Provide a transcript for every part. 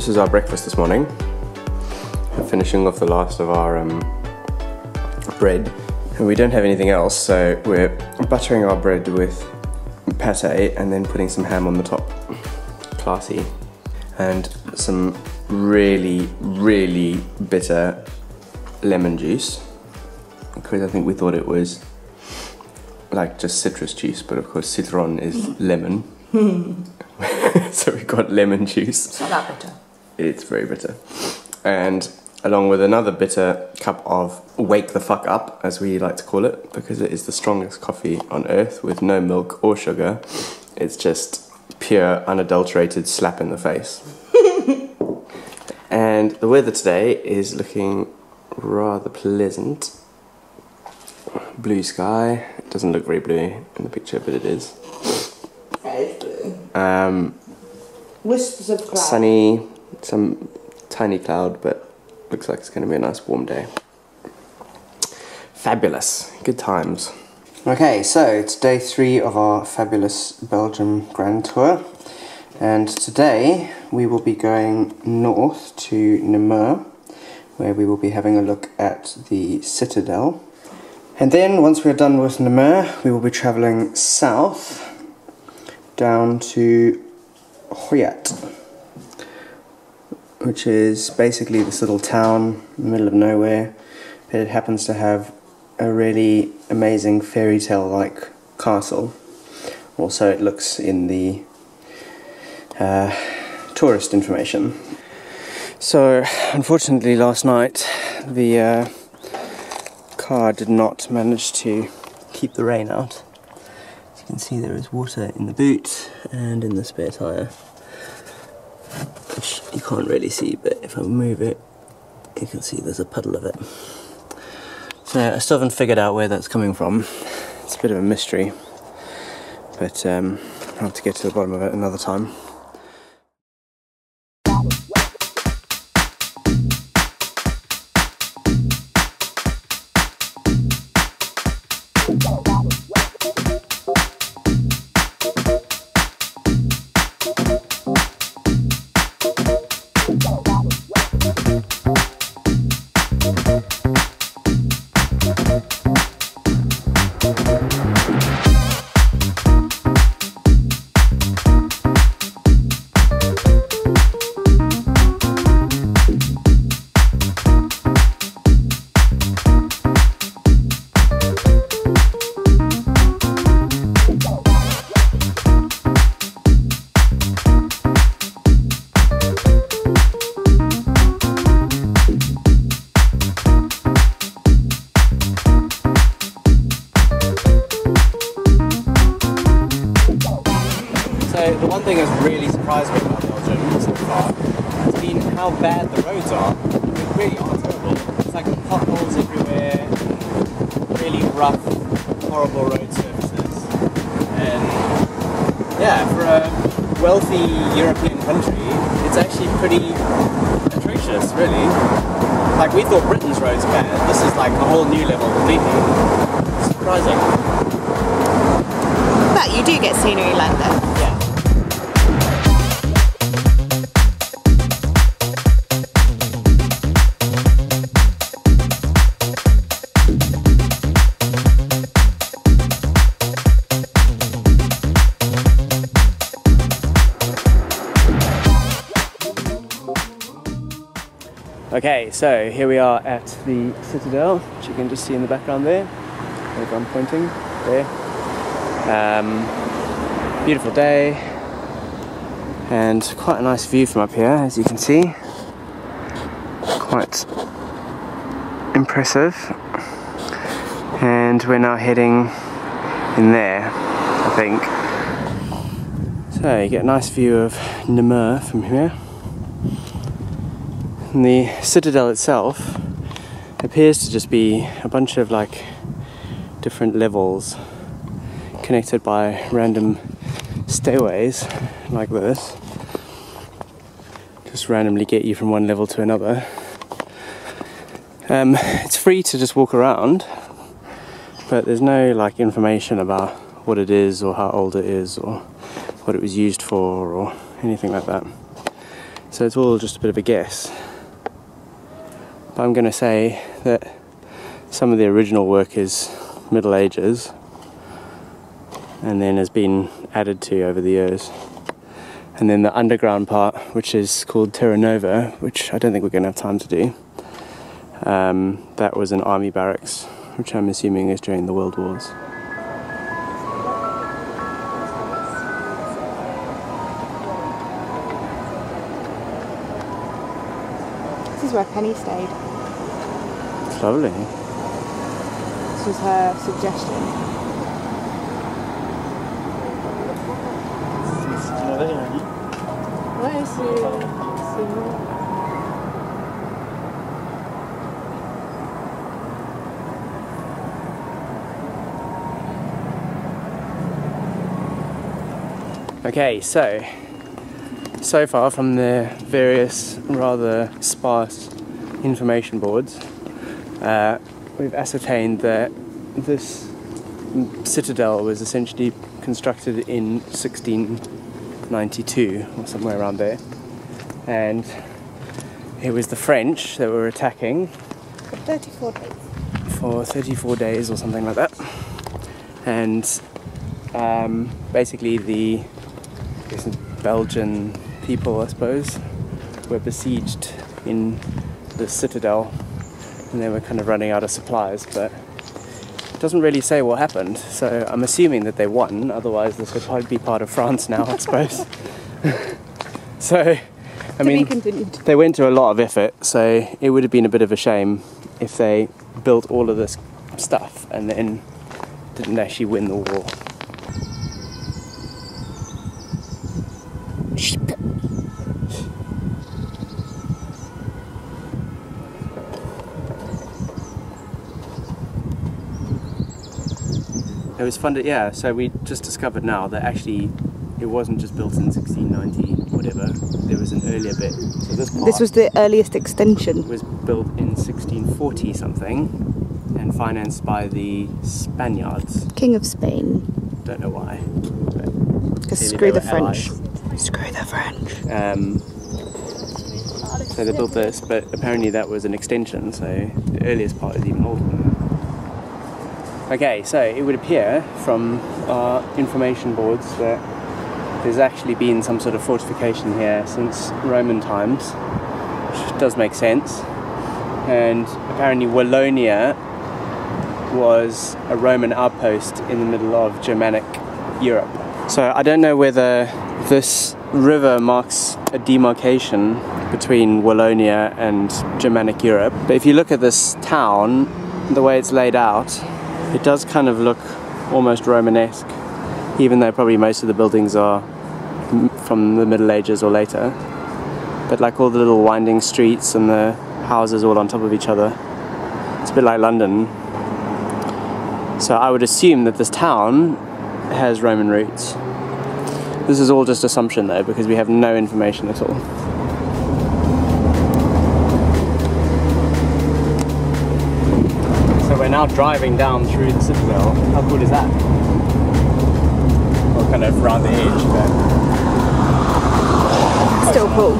this is our breakfast this morning. We're finishing off the last of our bread. And we don't have anything else, so we're buttering our bread with pate and then putting some ham on the top. Classy. And some really, really bitter lemon juice. Because I think we thought it was like just citrus juice, but of course citron is lemon. So we got lemon juice. It's not that bitter. It's very bitter. And along with another bitter cup of Wake the Fuck Up, as we like to call it, because it is the strongest coffee on earth with no milk or sugar. It's just pure, unadulterated slap in the face. And the weather today is looking rather pleasant. Blue sky. It doesn't look very blue in the picture, but it is. It is blue. Wisps of cloud. Sunny, some tiny cloud, but looks like it's going to be a nice warm day. Fabulous. Good times. Okay, so it's day 3 of our fabulous Belgium grand tour. And today we will be going north to Namur, where we will be having a look at the Citadel. And then once we're done with Namur, we will be travelling south down to Roadtrip, which is basically this little town in the middle of nowhere, but it happens to have a really amazing fairy tale like castle. Also, it looks in the tourist information. So unfortunately last night the car did not manage to keep the rain out. As you can see, there is water in the boot and in the spare tyre, which you can't really see, but if I move it you can see there's a puddle of it. So I still haven't figured out where that's coming from. It's a bit of a mystery, but I'll have to get to the bottom of it another time. So the one thing that's really surprised me about Belgium so far has been how bad the roads are. They really are terrible. It's like potholes everywhere, really rough, horrible road surfaces. And yeah, for a wealthy European country, it's actually pretty atrocious, really. Like, we thought Britain's roads were bad. This is like a whole new level completely. It's surprising. But you do get scenery like that. Yeah. Okay, so here we are at the Citadel, which you can just see in the background there. Where I'm pointing, there. Beautiful day, and quite a nice view from up here, as you can see. Quite impressive. And we're now heading in there, I think. So you get a nice view of Namur from here. And the Citadel itself appears to just be a bunch of like different levels connected by random stairways like this. Just randomly get you from one level to another. It's free to just walk around, but there's no like information about what it is or how old it is or what it was used for or anything like that. So it's all just a bit of a guess. But I'm going to say that some of the original work is Middle Ages and then has been added to over the years. And then the underground part, which is called Terra Nova, which I don't think we're going to have time to do, that was an army barracks, which I'm assuming is during the World Wars. This is where Penny stayed. It's lovely. This was her suggestion. Okay, so far from the various rather sparse information boards, we've ascertained that this citadel was essentially constructed in 1692 or somewhere around there, and it was the French that were attacking For 34 days. for 34 days or something like that, and basically the Belgian people, I suppose, were besieged in the citadel and they were kind of running out of supplies, but it doesn't really say what happened, so I'm assuming that they won, otherwise this would probably be part of France now, I suppose. So, I mean, they went to a lot of effort, so it would have been a bit of a shame if they built all of this stuff and then didn't actually win the war. It was funded, yeah, so we just discovered now that actually it wasn't just built in 1690, whatever, there was an earlier bit. So this was the earliest extension. Was built in 1640 something and financed by the Spaniards. King of Spain. Don't know why. Because screw the French. Screw the French. So they built this, but apparently that was an extension, so the earliest part is even older than that. Okay, so it would appear from our information boards that there's actually been some sort of fortification here since Roman times, which does make sense. And apparently Wallonia was a Roman outpost in the middle of Germanic Europe. So I don't know whether this river marks a demarcation between Wallonia and Germanic Europe, but if you look at this town, the way it's laid out, it does kind of look almost Romanesque, even though probably most of the buildings are from the Middle Ages or later. But like all the little winding streets and the houses all on top of each other, it's a bit like London. So I would assume that this town has Roman roots. This is all just assumption though, because we have no information at all. We're now driving down through the citadel. How cool is that? Or kind of around the edge, but still cool.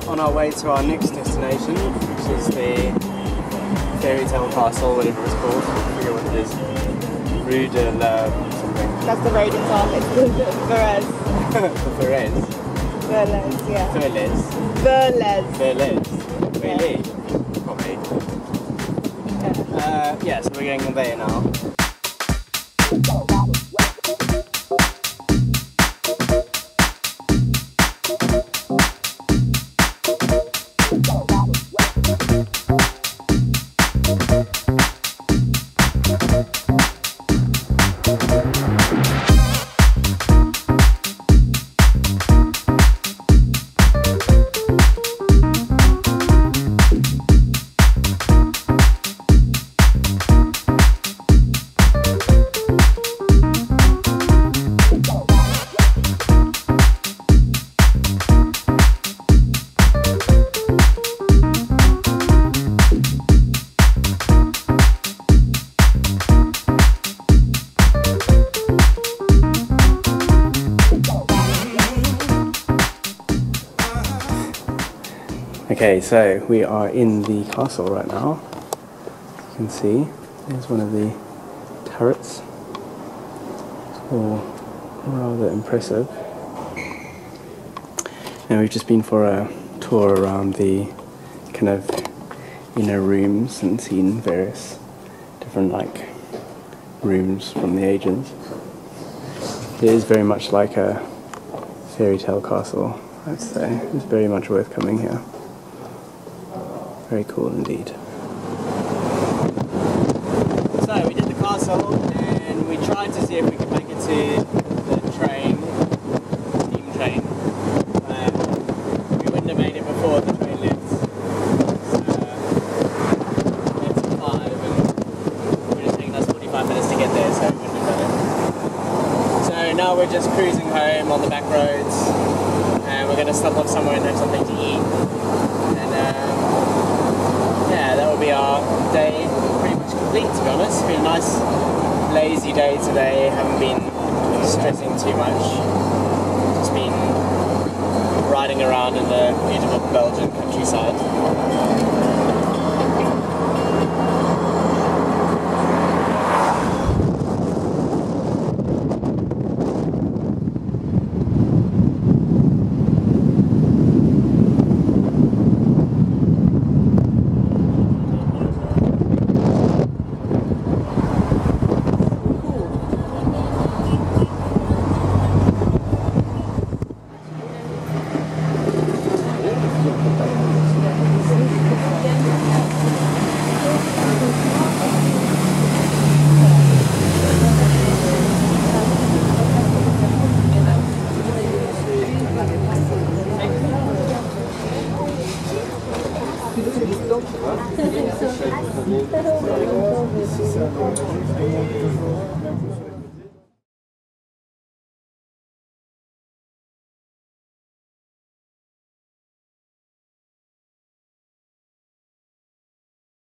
on our way to our next destination, which is the fairytale castle, whatever it's called. I forget what it is. Rue de la something. That's the road it's on. It's the Vêves. Vêves. Vêves, yeah. Vêves. Vêves. Vêves. Really? Yeah. Probably. Yeah, so we're going on there now. Okay, so we are in the castle right now. You can see there's one of the turrets. It's all rather impressive. And we've just been for a tour around the kind of inner rooms and seen various different like rooms from the ages. It is very much like a fairy tale castle, I'd say. It's very much worth coming here. Very cool indeed. So we did the castle and we tried to see if we could make it to the train, steam train. We wouldn't have made it before the train left. It's 5 and it would have taken us 45 minutes to get there, so we wouldn't have done it. So now we're just cruising home on the back roads and we're going to stop off somewhere and have something to eat. And yeah, that will be our day pretty much complete, to be honest. It's been a nice lazy day today, haven't been stressing too much. Just been riding around in the beautiful Belgian countryside.